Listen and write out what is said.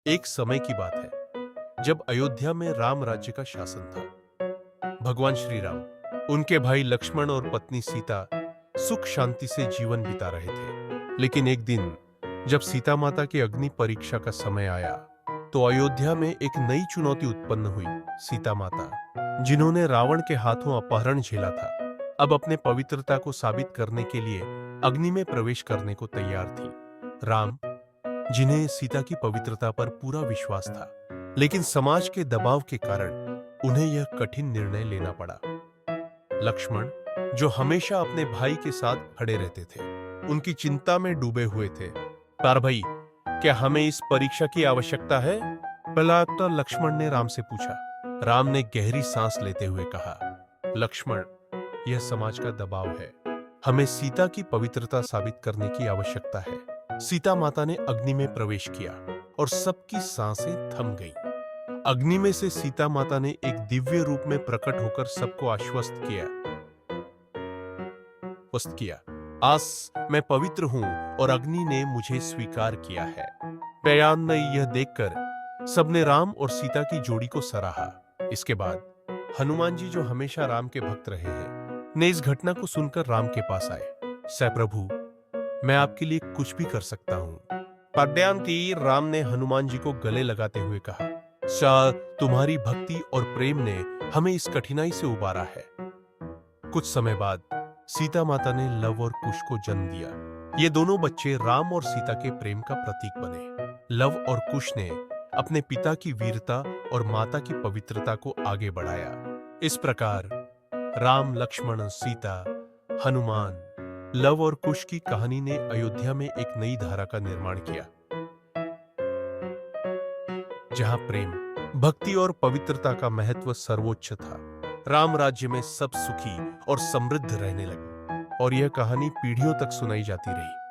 एक समय की बात है जब अयोध्या में राम राज्य का शासन था। भगवान श्री राम, उनके भाई लक्ष्मण और पत्नी सीता सुख शांति से जीवन बिता रहे थे। लेकिन एक दिन जब सीता माता की अग्नि परीक्षा का समय आया तो अयोध्या में एक नई चुनौती उत्पन्न हुई। सीता माता, जिन्होंने रावण के हाथों अपहरण झेला था, अब अपने पवित्रता को साबित करने के लिए अग्नि में प्रवेश करने को तैयार थी। राम, जिन्हें सीता की पवित्रता पर पूरा विश्वास था, लेकिन समाज के दबाव के कारण उन्हें यह कठिन निर्णय लेना पड़ा। लक्ष्मण, जो हमेशा अपने भाई के साथ खड़े रहते थे, उनकी चिंता में डूबे हुए थे। पर भाई, क्या हमें इस परीक्षा की आवश्यकता है? पहला लक्ष्मण ने राम से पूछा। राम ने गहरी सांस लेते हुए कहा, लक्ष्मण, यह समाज का दबाव है। हमें सीता की पवित्रता साबित करने की आवश्यकता है। सीता माता ने अग्नि में प्रवेश किया और सबकी सांसें थम गईं। अग्नि में से सीता माता ने एक दिव्य रूप में प्रकट होकर सबको आश्वस्त किया। आज मैं पवित्र हूं और अग्नि ने मुझे स्वीकार किया है। बयान में यह देखकर सबने राम और सीता की जोड़ी को सराहा। इसके बाद हनुमान जी, जो हमेशा राम के भक्त रहे हैं, ने इस घटना को सुनकर राम के पास आए। प्रभु, मैं आपके लिए कुछ भी कर सकता हूं। पद्यांती, राम ने हनुमान जी को गले लगाते हुए कहा, शाह, तुम्हारी भक्ति और प्रेम ने हमें इस कठिनाई से उबारा है। कुछ समय बाद सीता माता ने लव और कुश को जन्म दिया। ये दोनों बच्चे राम और सीता के प्रेम का प्रतीक बने। लव और कुश ने अपने पिता की वीरता और माता की पवित्रता को आगे बढ़ाया। इस प्रकार राम, लक्ष्मण, सीता, हनुमान, लव और कुश की कहानी ने अयोध्या में एक नई धारा का निर्माण किया, जहां प्रेम, भक्ति और पवित्रता का महत्व सर्वोच्च था। राम राज्य में सब सुखी और समृद्ध रहने लगे और यह कहानी पीढ़ियों तक सुनाई जाती रही।